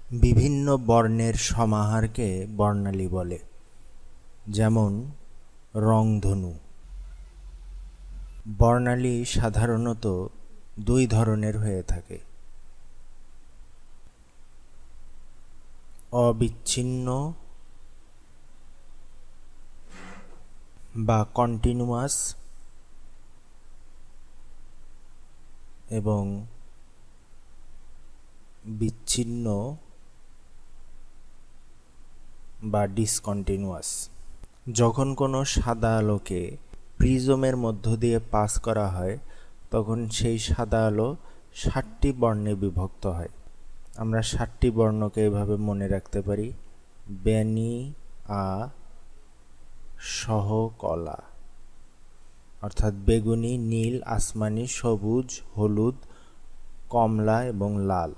বিভিন্ন বর্ণের সমাহারকে বর্ণালী বলে, যেমন রংধনু। বর্ণালী সাধারণত দুই ধরনের হয়ে থাকে: অবিচ্ছিন্ন বা কন্টিনিউয়াস এবং বিচ্ছিন্ন বা ডিসকন্টিনিউয়াস। যখন কোনো সাদা আলোকে প্রিজমের মধ্য দিয়ে পাস করা হয়, তখন সেই সাদা আলো 7টি বর্ণে বিভক্ত হয়। আমরা 7টি বর্ণকে এভাবে মনে রাখতে পারি: বেনি, আ, সহ, কলা, অর্থাৎ বেগুনি, নীল, আসমানি, সবুজ, হলুদ, কমলা এবং লাল।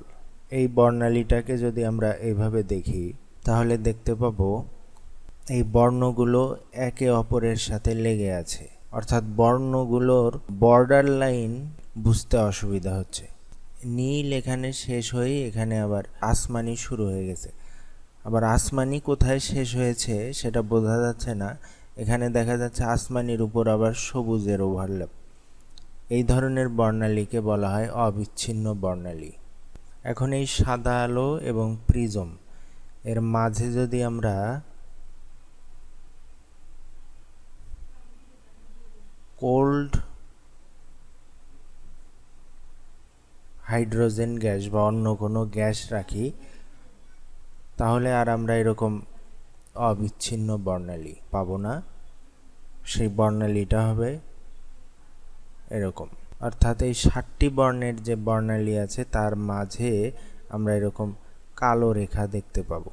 এই বর্ণালীটাকে যদি আমরা এইভাবে দেখি, তাহলে দেখতে পাবো এই বর্ণগুলো একে অপরের সাথে লেগে আছে, অর্থাৎ বর্ণগুলোর বর্ডার লাইন বুঝতে অসুবিধা হচ্ছে। নীল এখানে শেষ হয়ে এখানে আবার আসমানি শুরু হয়ে গেছে, আবার আসমানি কোথায় শেষ হয়েছে সেটা বোঝা যাচ্ছে না। এখানে দেখা যাচ্ছে আসমানির উপর আবার সবুজের ওভারল্যাপ। এই ধরনের বর্ণালীকে বলা হয় অবিচ্ছিন্ন বর্ণালী। এখন এই সাদা আলো এবং প্রিজম এর মাঝে যদি আমরা কোল্ড হাইড্রোজেন গ্যাস বা অন্য কোনো গ্যাস রাখি, তাহলে আর আমরা এরকম অবিচ্ছিন্ন বর্ণালী পাবো না। সেই বর্ণালীটা হবে এরকম, অর্থাৎ এই 7টি বর্ণের যে বর্ণালী আছে তার মাঝে আমরা এরকম কালো রেখা দেখতে পাবো।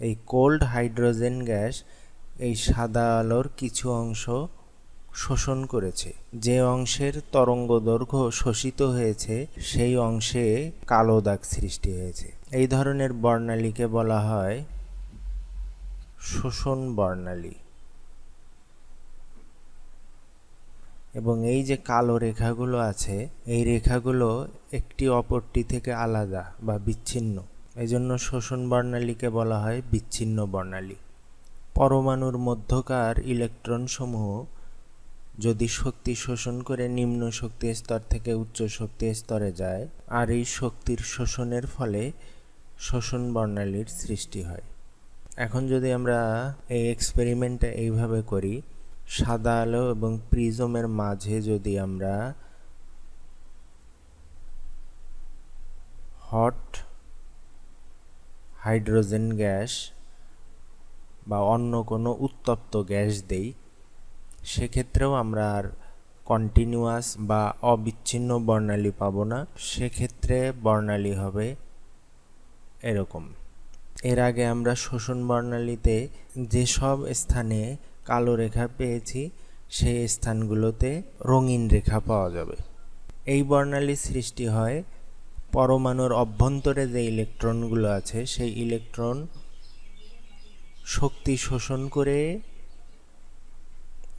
এই কোল্ড হাইড্রোজেন গ্যাস এই সাদা আলোর কিছু অংশ শোষণ করেছে। যে অংশের তরঙ্গদৈর্ঘ্য শোষিত হয়েছে সেই অংশে কালো দাগ সৃষ্টি হয়েছে। এই ধরনের বর্ণালীকে বলা হয় শোষণ বর্ণালী। এবং এই যে কালো রেখাগুলো আছে, এই রেখাগুলো একটি অপরটি থেকে আলাদা বা বিচ্ছিন্ন, এই জন্য শোষণ বর্ণালীকে বলা হয় বিচ্ছিন্ন বর্ণালী। পরমাণুর মধ্যকার ইলেকট্রন সমূহ যদি শক্তি শোষণ করে নিম্ন শক্তি স্তর থেকে উচ্চ শক্তি স্তরে যায়, আর এই শক্তির শোষণের ফলে শোষণ বর্ণালীর সৃষ্টি হয়। এখন যদি আমরা এই এক্সপেরিমেন্টটা এইভাবে করি, সাদা আলো এবং প্রিজমের মাঝে যদি আমরা হট হাইড্রোজেন গ্যাস বা অন্য কোনো উত্তপ্ত গ্যাস দেই, সেক্ষেত্রেও আমরা আর কন্টিনিউয়াস বা অবিচ্ছিন্ন বর্ণালী পাবো না। সেক্ষেত্রে বর্ণালী হবে এরকম। এর আগে আমরা শোষণ বর্ণালীতে যেসব স্থানে কালো রেখা পেয়েছি সেই স্থানগুলোতে রঙিন রেখা পাওয়া যাবে। এই বর্ণালী সৃষ্টি হয় পরমাণুর অভ্যন্তরে যে ইলেকট্রনগুলো আছে সেই ইলেকট্রন শক্তি শোষণ করে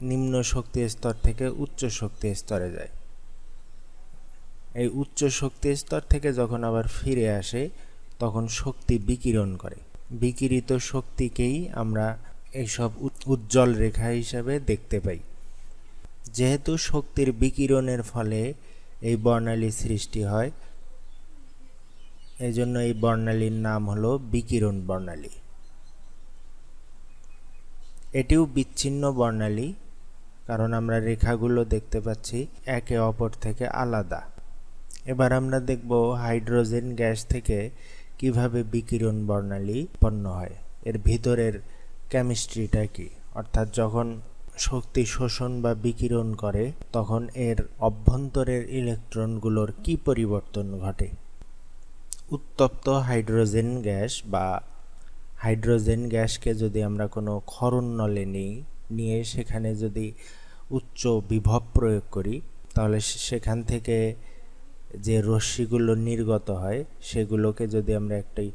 নিম্ন শক্তি স্তর থেকে উচ্চ শক্তি স্তরে যায়। এই উচ্চ শক্তি স্তর থেকে যখন আবার ফিরে আসে, তখন শক্তি বিকিরণ করে। বিকিরিত শক্তিকেই আমরা এইসব উজ্জ্বল রেখা হিসাবে দেখতে পাই। যেহেতু শক্তির বিকিরণের ফলে এই বর্ণালী সৃষ্টি হয়, এই জন্য এই বর্ণালীর নাম হলো বিকিরণ বর্ণালী। এটিও বিচ্ছিন্ন বর্ণালী, কারণ আমরা রেখাগুলো দেখতে পাচ্ছি একে অপর থেকে আলাদা। এবার আমরা দেখব হাইড্রোজেন গ্যাস থেকে কিভাবে বিকিরণ বর্ণালী উৎপন্ন হয়, এর ভিতরের কেমিস্ট্রিটা কি, অর্থাৎ যখন শক্তি শোষণ বা বিকিরণ করে তখন এর অভ্যন্তরের ইলেকট্রনগুলোর কি পরিবর্তন ঘটে। উত্তপ্ত হাইড্রোজেন গ্যাস বা হাইড্রোজেন গ্যাসকে যদি আমরা কোনো ক্ষরণ নলে নিয়ে সেখানে যদি উচ্চ বিভব প্রয়োগ করি, তাহলে সেখান থেকে যে রশ্মিগুলো নির্গত হয় সেগুলোকে যদি আমরা একটি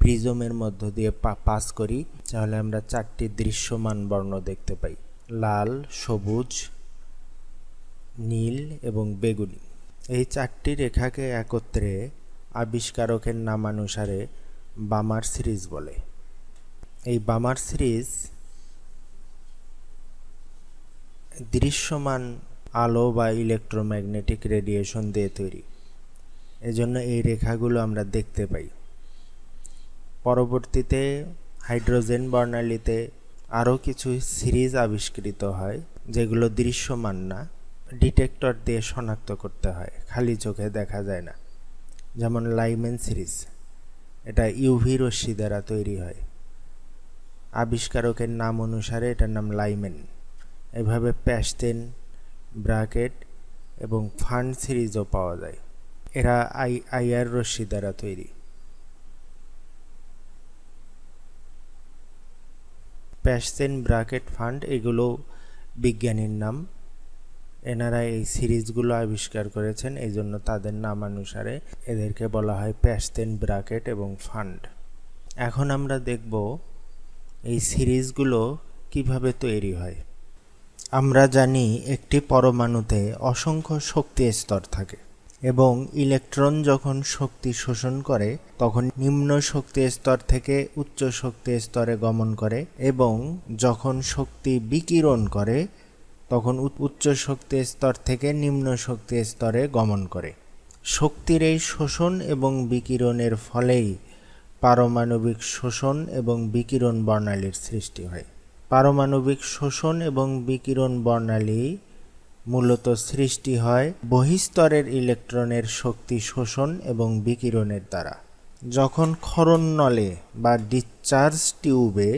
প্রিজমের মধ্য দিয়ে পাস করি, তাহলে আমরা 4টি দৃশ্যমান বর্ণ দেখতে পাই: লাল, সবুজ, নীল এবং বেগুনি। এই চারটি রেখাকে একত্রে আবিষ্কারকের নামানুসারে বামার সিরিজ বলে। এই বামার সিরিজ দৃশ্যমান আলো বা ইলেকট্রোম্যাগনেটিক রেডিয়েশন দিয়ে তৈরি, এজন্য এই রেখাগুলো আমরা দেখতে পাই। পরবর্তীতে হাইড্রোজেন বর্ণালীতে আরও কিছু সিরিজ আবিষ্কৃত হয় যেগুলো দৃশ্যমান না, ডিটেক্টর দিয়ে শনাক্ত করতে হয়, খালি চোখে দেখা যায় না। যেমন লাইমেন সিরিজ, এটা ইউভি রশ্মি দ্বারা তৈরি হয়, আবিষ্কারকের নাম অনুসারে এটার নাম লাইমেন। এভাবে প্যাস্টেন, ব্রাকেট এবং ফান্ড সিরিজও পাওয়া যায়, এরা আইআর রশ্মি দ্বারা তৈরি। প্যাস্টেন, ব্রাকেট, ফান্ড এগুলো বিজ্ঞানীর নাম, এনারা এই সিরিজগুলো আবিষ্কার করেছেন, এই জন্য তাদের নামানুসারে এদেরকে বলা হয় প্যাস্টেন, ব্রাকেট এবং ফান্ড। এখন আমরা দেখব এই সিরিজগুলো কিভাবে তৈরি হয়। আমরা জানি একটি পরমাণুতে অসংখ্য শক্তি স্তর থাকে এবং ইলেকট্রন যখন শক্তি শোষণ করে তখন নিম্ন শক্তি স্তর থেকে উচ্চ শক্তি স্তরে গমন করে, এবং যখন শক্তি বিকিরণ করে তখন উচ্চ শক্তি স্তর থেকে নিম্ন শক্তি স্তরে গমন করে। শক্তির এই শোষণ এবং বিকিরণের ফলেই পারমাণবিক শোষণ এবং বিকিরণ বর্ণালীর সৃষ্টি হয়। পারমাণবিক শোষণ এবং বিকিরণ বর্ণালী মূলত সৃষ্টি হয় বহিস্তরের ইলেকট্রনের শক্তি শোষণ এবং বিকিরণের দ্বারা। যখন ক্ষরণ নলে বা ডিসচার্জ টিউবে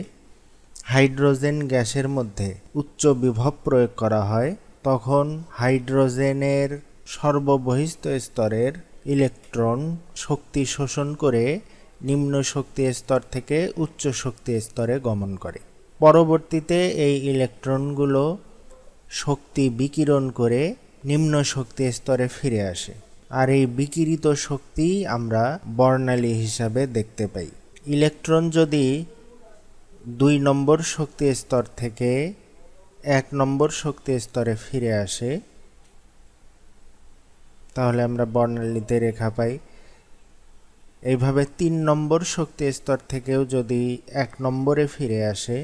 হাইড্রোজেন গ্যাসের মধ্যে উচ্চ বিভব প্রয়োগ করা হয়, তখন হাইড্রোজেনের সর্ববহিস্থ স্তরের ইলেকট্রন শক্তি শোষণ করে নিম্ন শক্তি স্তর থেকে উচ্চ শক্তি স্তরে গমন করে। পরবর্তীতে এই ইলেকট্রনগুলো শক্তি বিকিরণ করে নিম্ন শক্তি স্তরে ফিরে আসে, আর এই বিকিরিত শক্তি আমরা বর্ণালী হিসাবে দেখতে পাই। ইলেকট্রন যদি 2 নম্বর শক্তি স্তর থেকে 1 নম্বর শক্তি স্তরে ফিরে আসে তাহলে আমরা বর্ণালীতে রেখা পাই। এইভাবে 3 নম্বর শক্তি স্তর থেকেও যদি 1 নম্বরে ফিরে আসে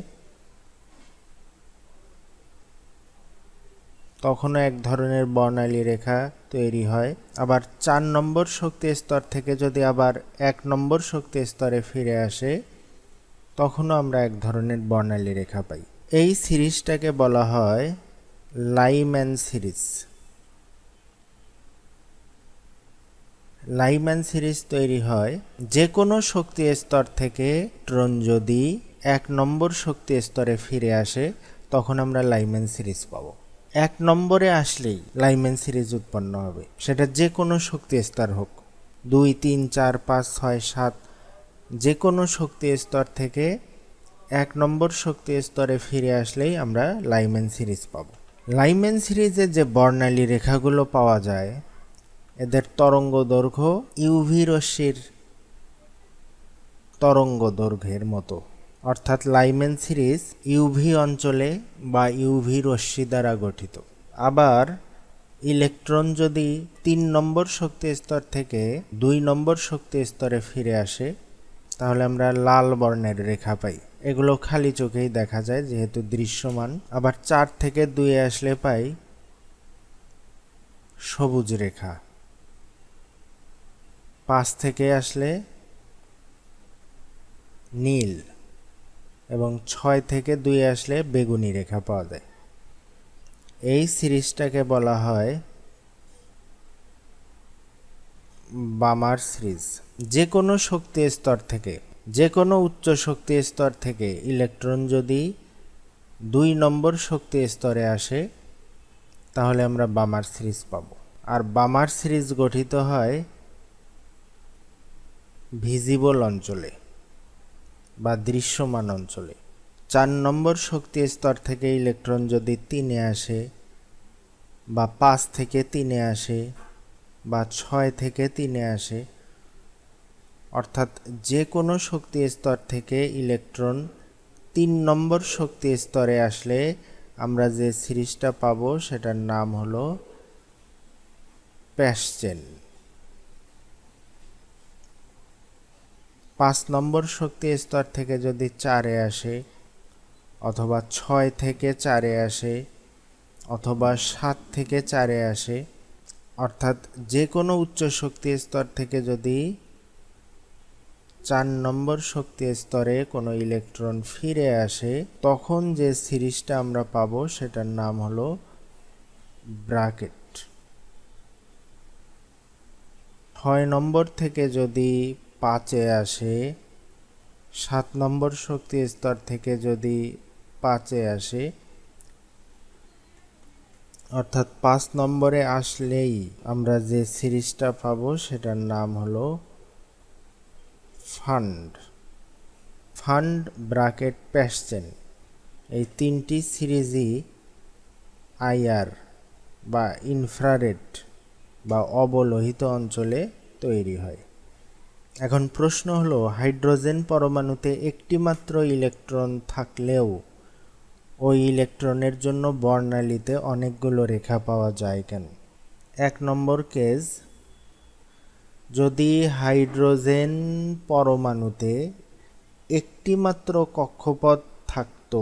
তখনও এক ধরনের বর্ণালী রেখা তৈরি হয়। আবার 4 নম্বর শক্তি স্তর থেকে যদি আবার 1 নম্বর শক্তি স্তরে ফিরে আসে তখনও আমরা এক ধরনের বর্ণালী রেখা পাই। এই সিরিজটাকে বলা হয় লাইম্যান সিরিজ। লাইম্যান সিরিজ তৈরি হয় যে কোনো শক্তি স্তর থেকে ইলেকট্রন যদি 1 নম্বর শক্তি স্তরে ফিরে আসে তখন আমরা লাইম্যান সিরিজ পাবো। 1 নম্বরে আসলেই লাইম্যান সিরিজ উৎপন্ন হবে, সেটা যে কোনো শক্তি স্তর হোক, 2, 3, 4, 5, 6, 7, যে কোনো শক্তি স্তর থেকে 1 নম্বর শক্তি স্তরে ফিরে আসলেই আমরা লাইম্যান সিরিজ পাব। লাইম্যান সিরিজে যে বর্ণালী রেখাগুলো পাওয়া যায় এদের তরঙ্গ দৈর্ঘ্য ইউভি রশ্মির তরঙ্গ দৈর্ঘ্যের মতো, অর্থাৎ লাইম্যান সিরিজ ইউভি অঞ্চলে বা ইউভি রশ্মি দ্বারা গঠিত। আবার ইলেকট্রন যদি 3 নম্বর শক্তি স্তর থেকে 2 নম্বর শক্তি স্তরে ফিরে আসে তাহলে আমরা লাল বর্ণের রেখা পাই, এগুলো খালি চোখেই দেখা যায় যেহেতু দৃশ্যমান। আবার 4 থেকে 2 আসলে পাই সবুজ রেখা, 5 থেকে আসলে নীল, এবং 6 থেকে 2 আসলে বেগুনি রেখা পাওয়া যায়। এই সিরিজটাকে বলা হয় বামার সিরিজ। যে কোনো শক্তি স্তর থেকে, যে কোনো উচ্চ শক্তি স্তর থেকে ইলেকট্রন যদি 2 নম্বর শক্তি স্তরে আসে তাহলে আমরা বামার সিরিজ পাব। আর বামার সিরিজ গঠিত হয় ভিজিবল অঞ্চলে বা দৃশ্যমান অঞ্চলে। 4 নম্বর শক্তি স্তর থেকে ইলেকট্রন যদি 3-এ আসে বা 5 থেকে 3-এ আসে বা 6 থেকে 3-এ আসে, অর্থাৎ যে কোনো শক্তি স্তর থেকে ইলেকট্রন 3 নম্বর শক্তি স্তরে আসলে আমরা যে সিরিজটা পাবো সেটার নাম হলো প্যাসচেন। 5 নম্বর শক্তি স্তর থেকে যদি 4-এ আসে, অথবা 6 থেকে 4-এ আসে, অথবা 7 থেকে 4-এ আসে, অর্থাৎ যে কোনো উচ্চ শক্তি স্তর থেকে যদি 4 নম্বর শক্তি স্তরে কোনো ইলেকট্রন ফিরে আসে, তখন যে সিরিজটা আমরা পাবো সেটার নাম হলো ব্র্যাকেট। 6 নম্বর থেকে যদি 5-এ আসে, 7 নম্বর শক্তি স্তর থেকে যদি 5-এ আসে, অর্থাৎ 5 নম্বরে আসলেই আমরা যে সিরিজটা পাবো সেটার নাম হলো ফান্ড ব্র্যাকেট প্যাসচেন। এই 3টি সিরিজই আইআর বা ইনফ্রারেড বা অবলোহিত অঞ্চলে তৈরি হয়। এখন প্রশ্ন হলো, হাইড্রোজেন পরমাণুতে একটি মাত্র ইলেকট্রন থাকলেও ওই ইলেকট্রনের জন্য বর্ণালীতে অনেকগুলো রেখা পাওয়া যায় কেন? 1 নম্বর কেস, যদি হাইড্রোজেন পরমাণুতে একটি মাত্র কক্ষপথ থাকতো,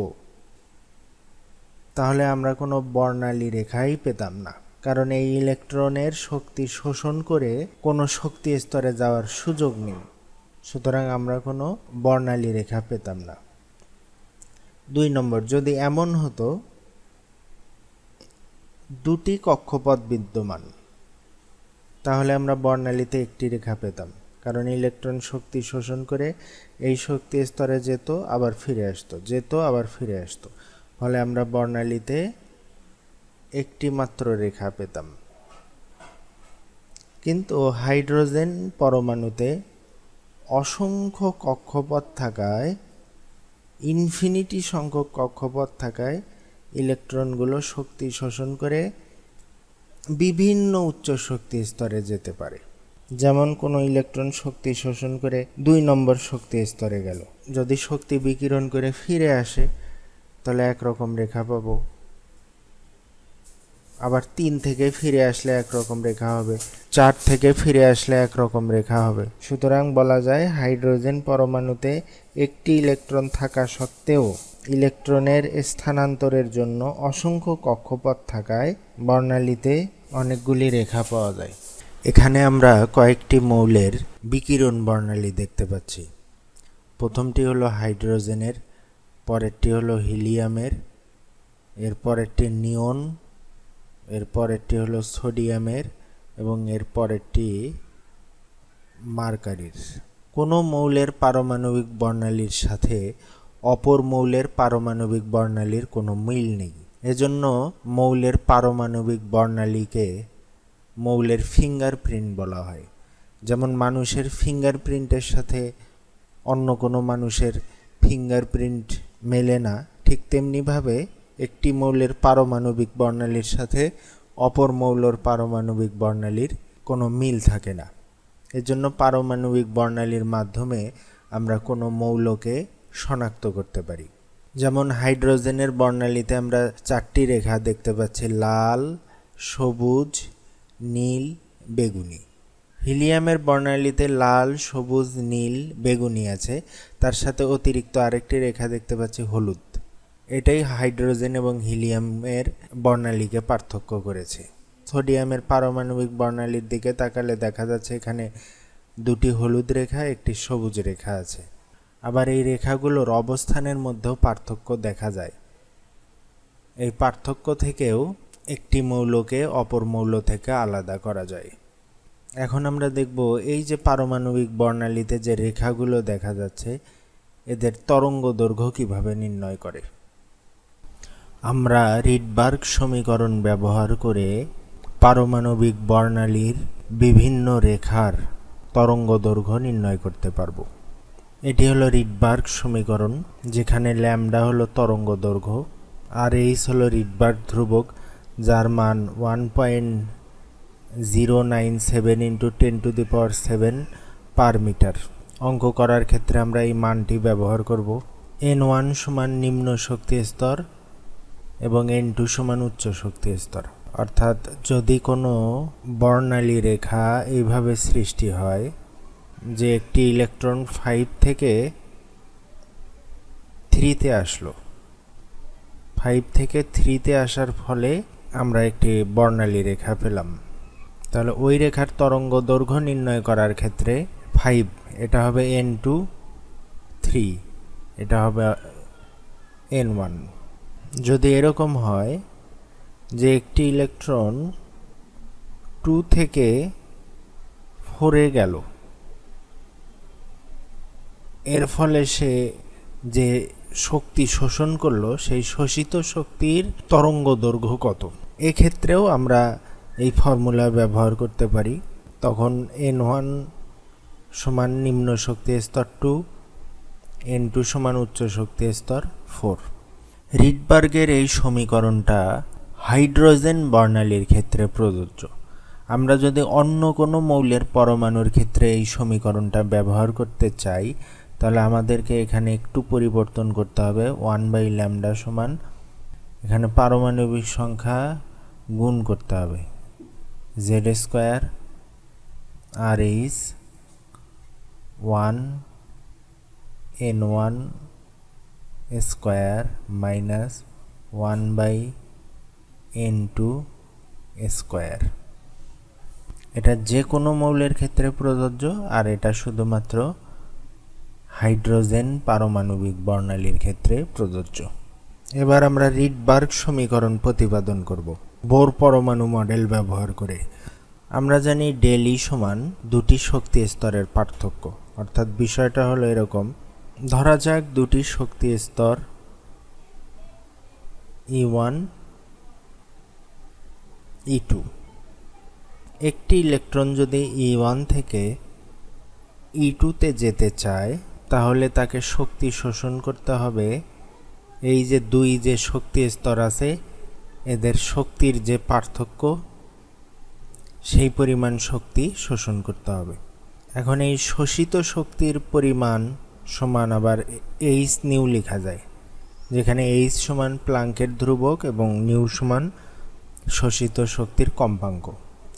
তাহলে আমরা কোনো বর্ণালী রেখাই পেতাম না, কারণ এই ইলেকট্রনের শক্তি শোষণ করে কোনো শক্তি স্তরে যাওয়ার সুযোগ নেই, সুতরাং আমরা কোনো বর্ণালী রেখা পেতাম না। 2 নম্বর, যদি এমন হতো দুটি কক্ষপথ বিদ্যমান, তাহলে আমরা বর্ণালীতে একটি রেখা পেতাম, কারণ ইলেকট্রন শক্তি শোষণ করে এই শক্তি স্তরে যেত, আবার ফিরে আসতো, যেত আবার ফিরে আসতো, ফলে আমরা বর্ণালীতে একটি মাত্র রেখা পেতাম। কিন্তু হাইড্রোজেন পরমাণুতে অসংখ্য কক্ষপথ থাকায়, ইনফিনিটি সংখ্যক কক্ষপথ থাকায় ইলেকট্রনগুলো শক্তি শোষণ করে বিভিন্ন উচ্চ শক্তি স্তরে যেতে পারে। যেমন কোনো ইলেকট্রন শক্তি শোষণ করে 2 নম্বর শক্তি স্তরে গেল, যদি শক্তি বিকিরণ করে ফিরে আসে তাহলে একরকম রেখা পাবো, আবার 3 থেকে ফিরে আসলে একরকম রেখা হবে, 4 থেকে ফিরে আসলে একরকম রেখা হবে। সুতরাং বলা যায় হাইড্রোজেন পরমাণুতে একটি ইলেকট্রন থাকা সত্ত্বেও ইলেকট্রনের স্থানান্তরের জন্য অসংখ্য কক্ষপথ থাকায় বর্ণালীতে অনেকগুলি রেখা পাওয়া যায়। এখানে আমরা কয়েকটি মৌলের বিকিরণ বর্ণালী দেখতে পাচ্ছি। প্রথমটি হলো হাইড্রোজেনের, পরেরটি হলো হিলিয়ামের, এর পরেরটি নিয়ন, এর পরেরটি হলো সোডিয়ামের এবং এর পরেরটি মার্কারির। কোনো মৌলের পারমাণবিক বর্ণালীর সাথে অপর মৌলের পারমাণবিক বর্ণালীর কোনো মিল নেই, এজন্য মৌলের পারমাণবিক বর্ণালীকে মৌলের ফিঙ্গারপ্রিন্ট বলা হয়। যেমন মানুষের ফিঙ্গারপ্রিন্টের সাথে অন্য কোনো মানুষের ফিঙ্গারপ্রিন্ট মেলে না, ঠিক তেমনিভাবে একটি মৌলের পারমাণবিক বর্ণালীর সাথে অপর মৌলের পারমাণবিক বর্ণালীর কোনো মিল থাকে না। এজন্য পারমাণবিক বর্ণালীর মাধ্যমে আমরা কোনো মৌলকে শনাক্ত করতে পারি। যেমন হাইড্রোজেনের বর্ণালীতে আমরা 4টি রেখা দেখতে পাচ্ছি, লাল, সবুজ, নীল, বেগুনি। হিলিয়ামের বর্ণালীতে লাল, সবুজ, নীল, বেগুনি আছে, তার সাথে অতিরিক্ত আরেকটি রেখা দেখতে পাচ্ছি হলুদ। এটাই হাইড্রোজেন এবং হিলিয়ামের বর্ণালীকে পার্থক্য করেছে। সোডিয়ামের পারমাণবিক বর্ণালীর দিকে তাকালে দেখা যাচ্ছে এখানে 2টি হলুদ রেখা, একটি সবুজ রেখা আছে। আবার এই রেখাগুলোর অবস্থানের মধ্যেও পার্থক্য দেখা যায়। এই পার্থক্য থেকেও একটি মৌলকে অপর মৌল থেকে আলাদা করা যায়। এখন আমরা দেখব এই যে পারমাণবিক বর্ণালীতে যে রেখাগুলো দেখা যাচ্ছে, এদের তরঙ্গ দৈর্ঘ্য কিভাবে নির্ণয় করে। আমরা রিডবার্গ সমীকরণ ব্যবহার করে পারমাণবিক বর্ণালীর বিভিন্ন রেখার তরঙ্গ দৈর্ঘ্য নির্ণয় করতে পারব। এটি হলো রিডবার্গ সমীকরণ, যেখানে ল্যামডা হলো তরঙ্গ দৈর্ঘ্য আর এইচ হলো রিডবার্গ ধ্রুবক, যার মান 1.097 × 10⁻⁷ পার মিটার। অঙ্ক করার ক্ষেত্রে আমরা এই মানটি ব্যবহার করব। N1 সমান নিম্ন শক্তি স্তর এবং N2 সমান উচ্চ শক্তি স্তর। অর্থাৎ যদি কোনো বর্ণালী রেখা এইভাবে সৃষ্টি হয় যে একটি ইলেকট্রন 5 থেকে 3-তে আসলো, 5 থেকে 3-তে আসার ফলে আমরা একটি বর্ণালী রেখা পেলাম। তাহলে ওই রেখার তরঙ্গ দৈর্ঘ্য নির্ণয় করার ক্ষেত্রে 5 এটা হবে n2, 3 এটা হবে n1। যদি এরকম হয় যে একটি ইলেকট্রন 2 থেকে 4-এ গেল, এর ফলে সে যে শক্তি শোষণ করলো সেই শোষিত শক্তির তরঙ্গ দৈর্ঘ্য কত, এক্ষেত্রেও আমরা এই ফর্মুলা ব্যবহার করতে পারি। তখন n1 সমান নিম্ন শক্তি স্তর 2, n2 সমান উচ্চ শক্তি স্তর 4। রিডবার্গের এই সমীকরণটা হাইড্রোজেন বর্ণালীর ক্ষেত্রে প্রযোজ্য। আমরা যদি অন্য কোনো মৌলের পরমাণুর ক্ষেত্রে এই সমীকরণটা ব্যবহার করতে চাই, তাহলে আমাদেরকে এখানে একটু পরিবর্তন করতে হবে। 1/λ সমান এখানে পারমাণবিক সংখ্যা গুণ করতে হবে, z² r is 1 n1 square minus 1/n2 square. এটা যে কোনো মৌলের ক্ষেত্রে প্রযোজ্য, আর এটা শুধুমাত্র হাইড্রোজেন পারমাণবিক বর্ণালীর ক্ষেত্রে প্রযোজ্য। এবার আমরা রিডবার্গ সমীকরণ প্রতিপাদন করব বোর পরমাণু মডেল ব্যবহার করে। আমরা জানি ডেল ই সমান দুটি শক্তি স্তরের পার্থক্য। অর্থাৎ বিষয়টা হলো এরকম, ধরা যাক দুটি শক্তি স্তর E1 E2। একটি ইলেকট্রন যদি E1 থেকে E2-তে যেতে চায়, তাহলে তাকে শক্তি শোষণ করতে হবে এই যে দুই যে শক্তি স্তর আছে এদের শক্তির যে পার্থক্য সেই পরিমাণ শক্তি শোষণ করতে হবে। এখন এই শোষিত শক্তির পরিমাণ সমান আবার এইচ নিউ লেখা যায়, যেখানে এইচ সমান প্লাঙ্কের ধ্রুবক এবং নিউ সমান শোষিত শক্তির কম্পাঙ্ক।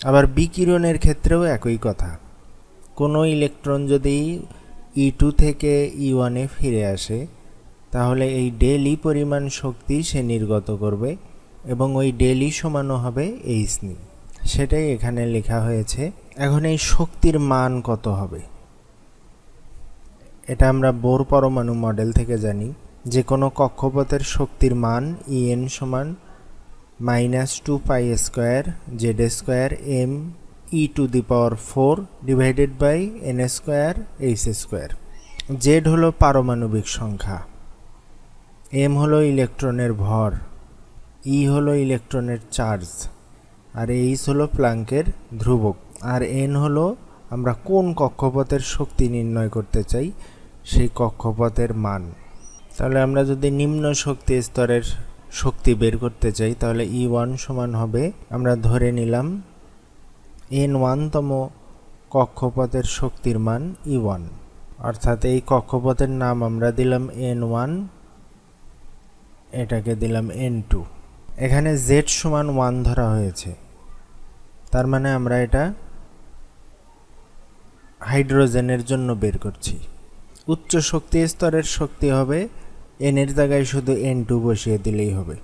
আবার বিকিরণের ক্ষেত্রেও একই কথা। কোনো ইলেকট্রন যদি E2 থেকে E1-এ ফিরে আসে, তাহলে এই ডেল ই পরিমাণ শক্তি সে নির্গত করবে এবং ওই ডেল ই সমানও হবে এইচ নিউ, সেটাই এখানে লেখা হয়েছে। এখন এই শক্তির মান কত হবে এটা আমরা বোর পরমাণু মডেল থেকে জানি। যে কোনো কক্ষপথের শক্তির মান En সমান -2π² z² m e⁴ divided by n² h²। z হলো পারমাণবিক সংখ্যা, m হলো ইলেকট্রনের ভর, e হলো ইলেকট্রনের চার্জ, আর h হলো প্লাঙ্কের ধ্রুবক, আর n হলো আমরা কোন কক্ষপথের শক্তি নির্ণয় করতে চাই সেই কক্ষপথের মান। তাহলে আমরা যদি নিম্ন শক্তি স্তরের শক্তি বের করতে চাই, তাহলে E1 সমান হবে, আমরা ধরে নিলাম n1তম কক্ষপথের শক্তির মান E1, অর্থাৎ এই কক্ষপথের নাম আমরা দিলাম n1, এটাকে দিলাম n2। এখানে z সমান 1 ধরা হয়েছে, তার মানে আমরা এটা হাইড্রোজেনের জন্য বের করছি। উচ্চ শক্তি স্তরের শক্তি হবে n এর জায়গায় শুধু n2 বসিয়ে দিলেই হবে।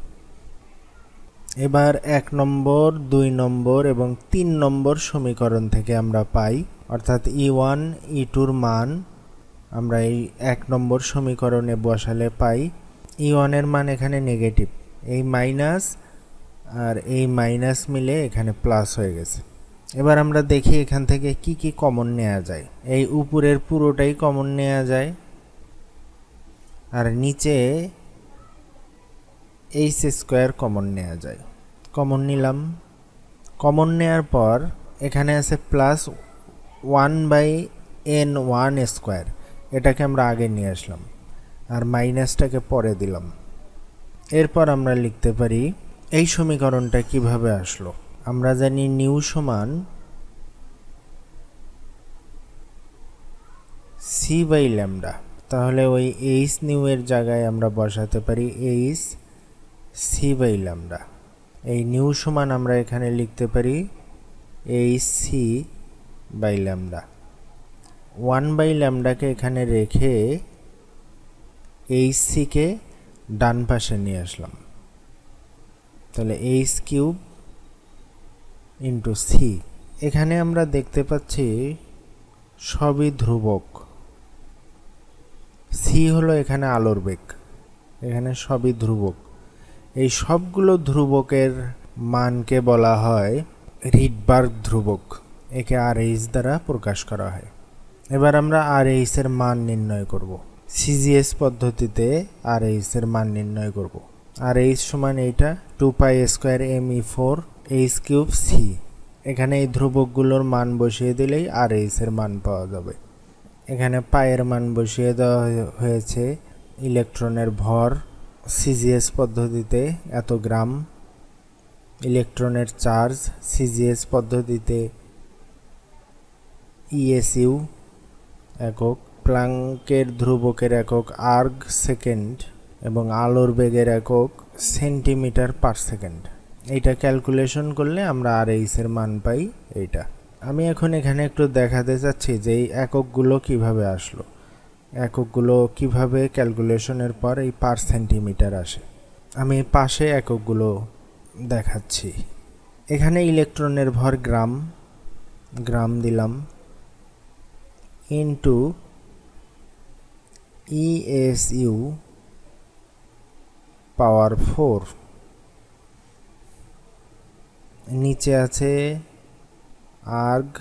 এবার 1 নম্বর, 2 নম্বর এবং 3 নম্বর সমীকরণ থেকে আমরা পাই, অর্থাৎ E1 E2-র মান আমরা এই 1 নম্বর সমীকরণে বসালে পাই E1 এর মান এখানে নেগেটিভ, এই মাইনাস আর এই মাইনাস মিলে এখানে প্লাস হয়ে গেছে। এবার আমরা দেখি এখান থেকে কি কি কমন নেওয়া যায়। এই উপরের পুরোটাই কমন নেওয়া যায়, আর নিচে h² কমন নেওয়া যায়। কমন নিলাম, কমন নেওয়ার পর এখানে আছে প্লাস 1/n1², এটাকে আমরা আগে নিয়ে আসলাম আর মাইনাসটাকে পরে দিলাম। এরপর আমরা লিখতে পারি এই সমীকরণটা কিভাবে আসলো। আমরা জানি নিউ সমান c/λ, তাহলে ওই এইচ নিউ এর জায়গায় আমরা বসাতে পারি এইচ c/λ। এই নিউ সমান আমরা এখানে লিখতে পারি এইচ সি বাই ল্যামডা। 1/λ কে এখানে রেখে এইচ সিকে ডান পাশে নিয়ে আসলাম, তাহলে এইচ কিউব ইন্টু সি। এখানে আমরা দেখতে পাচ্ছি সবই ধ্রুবক। সি হলো এখানে আলোর বেগ, এখানে সবই ধ্রুবক। এই সবগুলো ধ্রুবকের মানকে বলা হয় রিডবার্গ ধ্রুবক, একে আর এইচ দ্বারা প্রকাশ করা হয়। এবার আমরা আর এইচ এর মান নির্ণয় করব। সিজিএস পদ্ধতিতে আর এইচ এর মান নির্ণয় করব। আর এইচ সমান এইটা 2π² me4h³ সি। এখানে এই ধ্রুবকগুলোর মান বসিয়ে দিলেই আর এইচ এর মান পাওয়া যাবে। এখানে পায়ের মান বসিয়ে দেওয়া হয়েছে, ইলেকট্রনের ভর সিজিএস পদ্ধতিতে এত গ্রাম, ইলেকট্রনের চার্জ সিজিএস পদ্ধতিতে ইএসইউ একক, প্লাঙ্কের ধ্রুবকের একক আর্গ সেকেন্ড এবং আলোর বেগের একক সেন্টিমিটার পার সেকেন্ড। এইটা ক্যালকুলেশন করলে আমরা আর এইচ এর মান পাই এইটা। আমি এখন এখানে একটু দেখাতে চাচ্ছি যে এই এককগুলো কিভাবে আসলো, এককগুলো কিভাবে ক্যালকুলেশনের পর এই পার সেন্টিমিটার আসে। আমি পাশে এককগুলো দেখাচ্ছি। এখানে ইলেকট্রনের ভর গ্রাম, গ্রাম দিলাম, ইন্টু ইএসইউ পাওয়ার 4, নিচে আছে আর্গ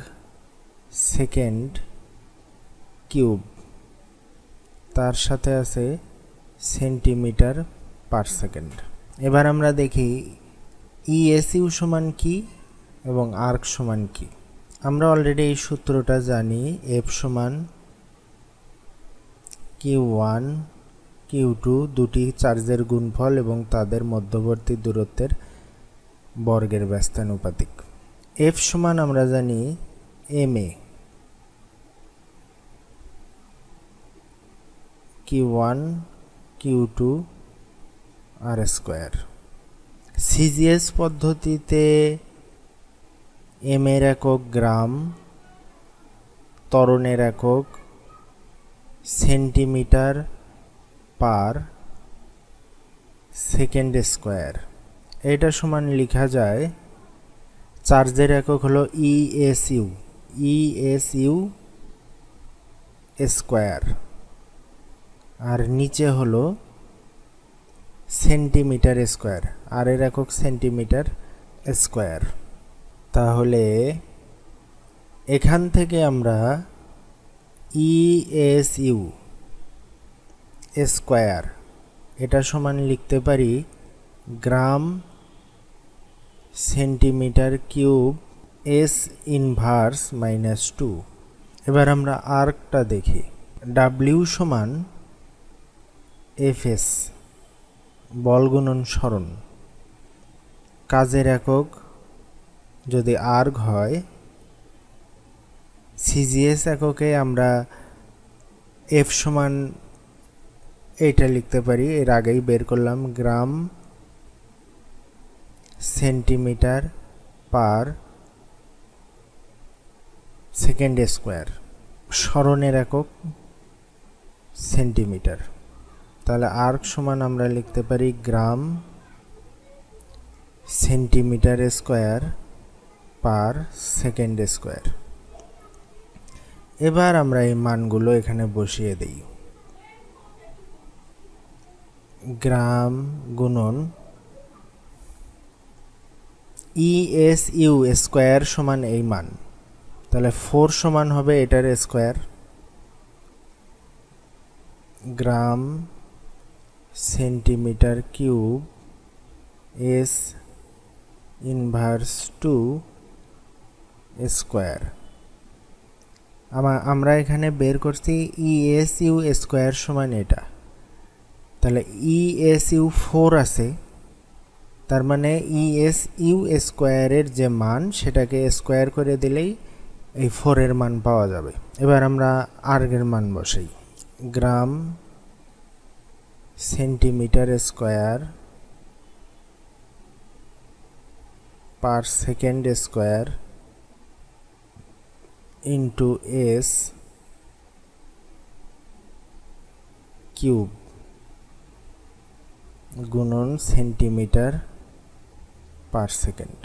সেকেন্ড কিউব, তার সাথে আছে সেন্টিমিটার পার সেকেন্ড। এবার আমরা দেখি ইএসইউ সমান কি এবং আর্গ সমান কি। আমরা অলরেডি এই সূত্রটা জানি, এফ সমান Q1 Q2 দুটি চার্জের গুণফল এবং তাদের মধ্যবর্তী দূরত্বের বর্গের ব্যস্তানুপাতিক। এফ সমান আমরা জানি ma, Q1 Q2 r²। CGS পদ্ধতিতে এম এর একক গ্রাম, ত্বরণের একক সেন্টিমিটার পার সেকেন্ড স্কোয়ার। এটা সমান লেখা যায়, চার্জের একক হলো ইএসইউ স্কোয়ার, আর নিচে হলো সেন্টিমিটার স্কোয়ার, আর এর একক সেন্টিমিটার স্কোয়ার। তাহলে এখান থেকে আমরা ইএসইউ স্কোয়ার এটা সমান লিখতে পারি gram centimetre cube S inverse -2। এবার আমরা আর্কটা দেখি, ডাব্লিউ সমান এফএস বল গুণন সরণ, কাজের একক যদি আর্গ হয়, সিজিএস এককে আমরা এফ সমান এইটা লিখতে পারি, এর আগেই বের করলাম, gram centimetre per second square, সরণের একক সেন্টিমিটার। তাহলে আর্ক সমান আমরা লিখতে পারি gram centimetre square per second square. এবার আমরা এই মানগুলো এখানে বসিয়ে দিই, গ্রাম গুণন ইএসইউ স্কোয়ার সমান এই মান, তাহলে 4 সমান হবে এটার স্কোয়ার, গ্রাম centimetre cube S inverse 2 square. আমরা এখানে বের করছি ইএসইউ স্কোয়ার সমান এটা, তাহলে ইএসইউ 4 আছে, তার মানে ইএসইউ স্কোয়ারের যে মান সেটাকে স্কোয়ার করে দিলেই এই 4 এর মান পাওয়া যাবে। এবার আমরা আর্গের মান বসাই, গ্রাম centimetre square per second square into S cube গুণন সেন্টিমিটার পার সেকেন্ড।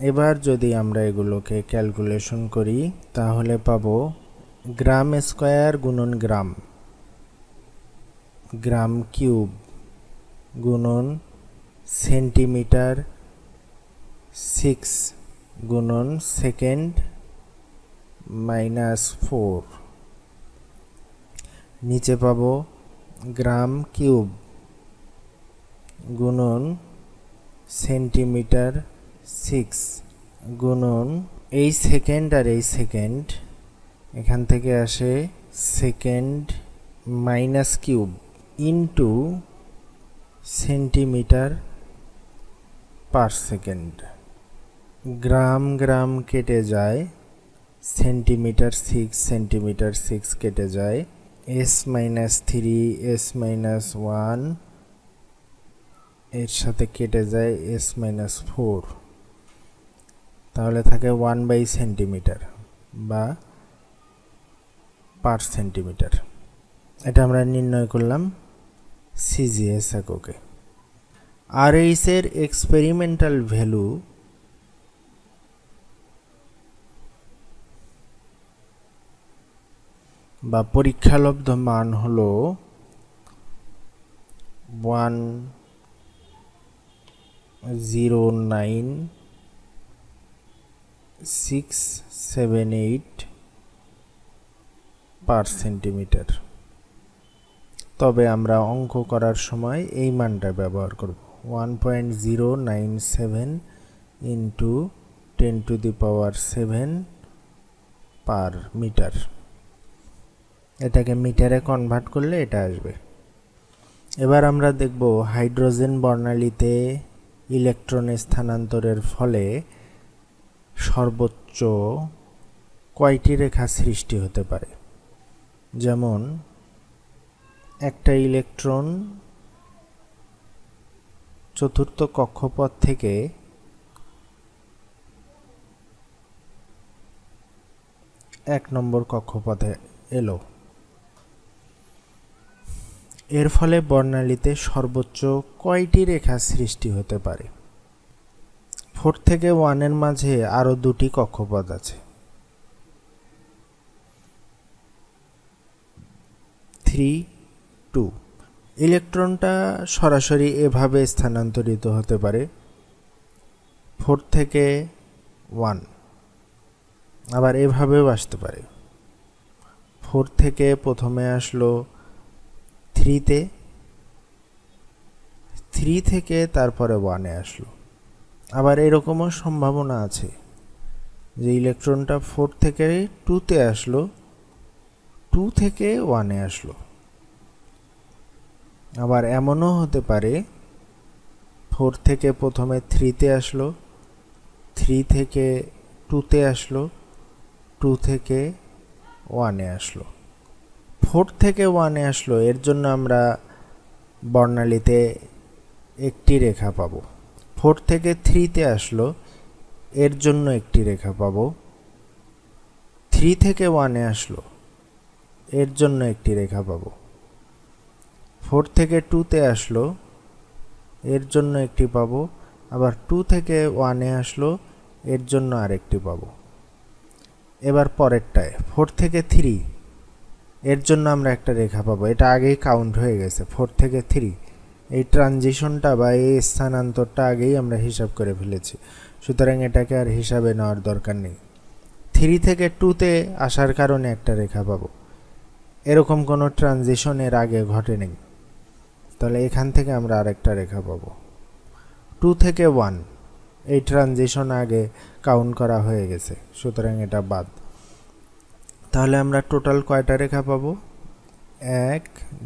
এবার যদি আমরা এগুলোকে ক্যালকুলেশন করি তাহলে পাবো গ্রাম স্কোয়ার গুণন গ্রাম, গ্রাম কিউব গুণন সেন্টিমিটার 6 গুণন সেকেন্ড -4, নিচে পাবো গ্রাম কিউব গুণন সেন্টিমিটার 6 গুণন এই সেকেন্ড আর এই সেকেন্ড, এখান থেকে আসে second minus cube into centimetre per second. Gram gram কেটে যায়, সেন্টিমিটার 6 সেন্টিমিটার 6 কেটে যায়, s-3 s-1 এর সাথে কেটে যায় s-4, তাহলে থাকে 1/সেন্টিমিটার বা পার সেন্টিমিটার। এটা আমরা নির্ণয় করলাম সিজিএস এককে। আরএইচ এর এক্সপেরিমেন্টাল ভ্যালু বা পরীক্ষালব্ধ মান হলো 109,678 পার সেন্টিমিটার। তবে আমরা অঙ্ক করার সময় এই মানটা ব্যবহার করব, 1.097 ইন্টু 10⁻7 পার মিটার। এটাকে মিটারে কনভার্ট করলে এটা আসবে। এবার আমরা দেখব হাইড্রোজেন বর্ণালীতে ইলেকট্রন স্থানান্তরের ফলে সর্বোচ্চ কয়টি রেখা সৃষ্টি হতে পারে। যেমন একটা ইলেকট্রন চতুর্থ কক্ষপথ থেকে এক নম্বর কক্ষপথে এলো, এর ফলে বর্ণালীতে সর্বোচ্চ কয়টি রেখা সৃষ্টি হতে পারে। 4 থেকে 1 এর মাঝে আরো দুটি কক্ষপথ আছে, 3, 2। ইলেকট্রনটা সরাসরি এভাবে স্থানান্তরিত হতে পারে 4 থেকে 1, আবার এভাবেও আসতে পারে। 4 থেকে প্রথমে আসলো 3-তে, 3 থেকে তারপরে 1-এ আসলো। আবার এরকমও সম্ভাবনা আছে যে ইলেকট্রনটা 4 থেকে 2-তে আসলো, 2 থেকে 1-এ আসলো। আবার এমনও হতে পারে 4 থেকে প্রথমে 3-তে আসলো, 3 থেকে 2-তে আসলো, 2 থেকে 1-এ আসলো। 4 থেকে 1-এ আসলো, এর জন্য আমরা বর্ণালীতে একটি রেখা পাবো। 4 থেকে 3-তে আসলো, এর জন্য একটি রেখা পাবো। 3 থেকে 1-এ আসলো, এর জন্য একটি রেখা পাবো। 4 থেকে 2-তে আসলো, এর জন্য একটি পাবো। আবার 2 থেকে 1-এ আসলো, এর জন্য আরেকটি পাবো। এবার পরেরটায় 4 থেকে 3, এর জন্য আমরা একটা রেখা পাবো। এটা আগেই কাউন্ট হয়ে গেছে, 4 থেকে 3। এই ট্রানজিশনটা বা এই স্থানান্তরটা আগেই আমরা হিসাব করে ফেলেছি, সুতরাং এটাকে আর হিসাবে নেওয়ার দরকার নেই। 3 থেকে 2-তে আসার কারণে একটা রেখা পাবো, এরকম কোনো ট্রানজিশন এর আগে ঘটেনি, তাহলে এখান থেকে আমরা আরেকটা রেখা পাবো। 2 থেকে 1, এই ট্রানজিশন আগে কাউন্ট করা হয়ে গেছে, সুতরাং এটা বাদ। তাহলে আমরা টোটাল কয়টা রেখা পাবো? 1,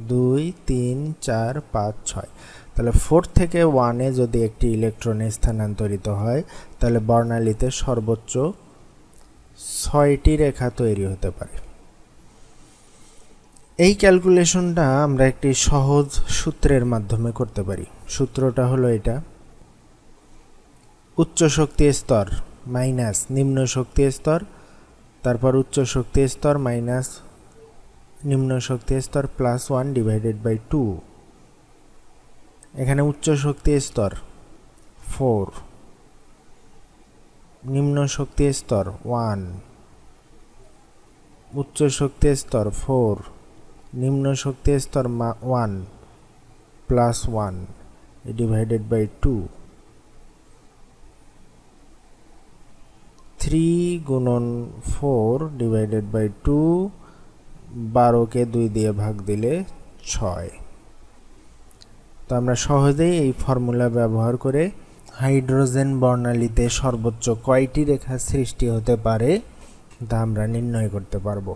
2, 3, 4, 5, 6। তাহলে 4 থেকে 1-এ যদি একটি ইলেকট্রন স্থানান্তরিত হয়, তাহলে বর্ণালীতে সর্বোচ্চ 6টি রেখা তৈরি হতে পারে। এই ক্যালকুলেশনটা আমরা একটি সহজ সূত্রের মাধ্যমে করতে পারি। সূত্রটা হলো এটা, উচ্চ শক্তি স্তর মাইনাস নিম্ন শক্তি স্তর, তারপর উচ্চ শক্তি স্তর মাইনাস নিম্ন শক্তি স্তর প্লাস 1 ডিভাইডেড বাই 2। এখানে উচ্চ শক্তি স্তর 4, নিম্ন শক্তি স্তর 1, উচ্চ শক্তি স্তর 4, নিম্ন শক্তি স্তর 1 প্লাস 1 ডিভাইডেড বাই 2। 3 গুণন 4 ডিভাইডেড বাই 2, 12কে 2 দিয়ে ভাগ দিলে 6। তো আমরা সহজেই এই ফর্মুলা ব্যবহার করে হাইড্রোজেন বর্ণালীতে সর্বোচ্চ কয়টি রেখা সৃষ্টি হতে পারে তা আমরা নির্ণয় করতে পারবো।